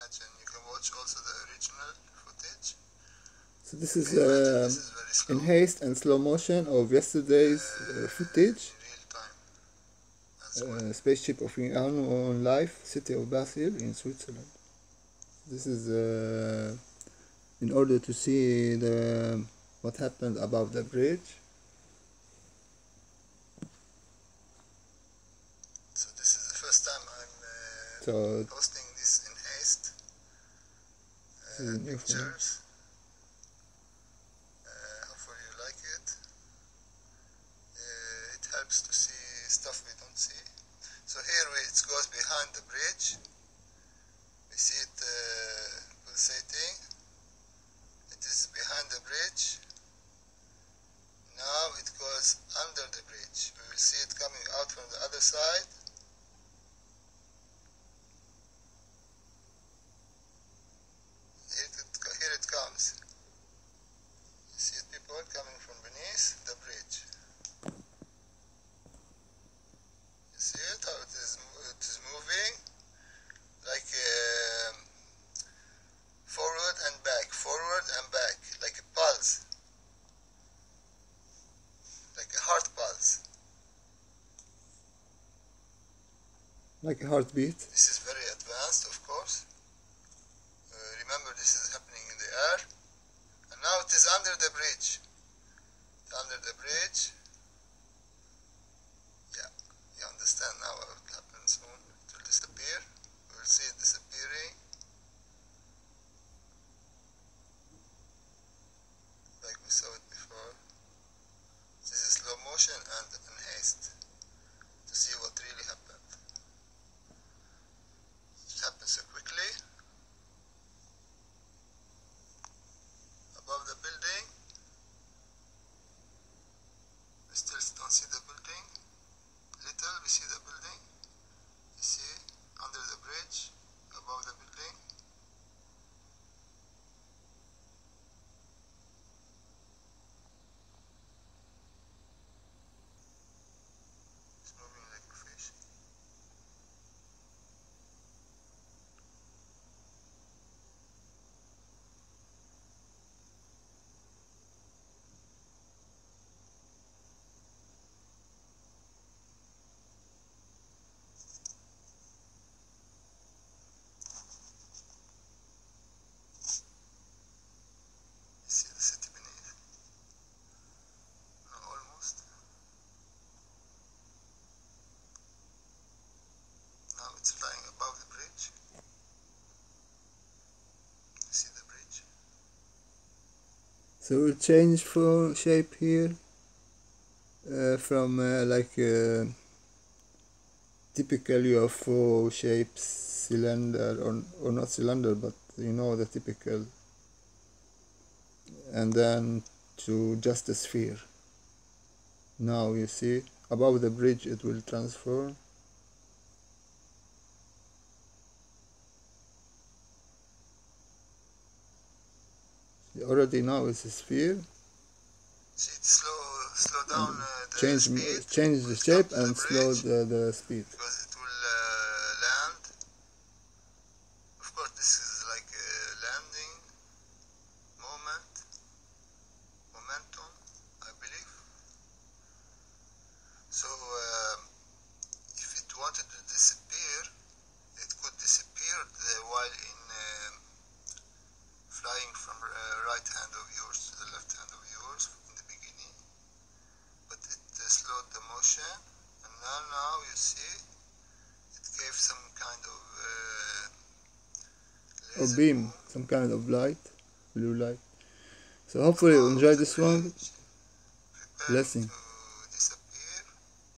And you can watch also the original footage. So this is this is very slow. in haste and slow motion of yesterday's footage. In real time. Spaceship of King Anu on live, city of Basel in Switzerland. This is in order to see what happened above the bridge. So this is the first time I'm posting this in haste. Pictures. Hopefully you like it. It helps to see stuff we don't see. So here it goes behind the bridge. We see it pulsating. It is behind the bridge. Now it goes under the bridge. We will see it coming out from the other side. Here it comes. You see people coming from beneath the bridge. You see it, how it is moving, like forward and back, like a pulse, like a heart pulse. Like a heartbeat. This is very advanced, of course. Remember, this is happening in the air, and now it is under the bridge. Under the bridge. Yeah, you understand now what will happen soon. It will disappear. We will see it disappearing. Like we saw it before. This is slow motion and in haste to see what really happened. It happened so quickly. Above the building. We still don't see the building. Little we see the building. You see under the bridge, above the building. It's moving like a fish. See the city beneath? No, almost. Now it's flying above the bridge. You see the bridge? So we'll change for shape here from like typically of four shapes, cylinder or not cylinder, but you know the typical, and then to just a sphere. Now you see above the bridge it will transform. Already now it's a sphere. See it slow down the speed. Change the shape and slow the speed. Because it will land. Of course this is like a landing momentum, I believe. So if it wanted to disappear, it could disappear while in flying from right hand of yours to the left hand of yours in the beginning, but it slowed the motion, and now you see it gave some kind of or beam, some kind of light, blue light. So hopefully you enjoy this one. Blessing.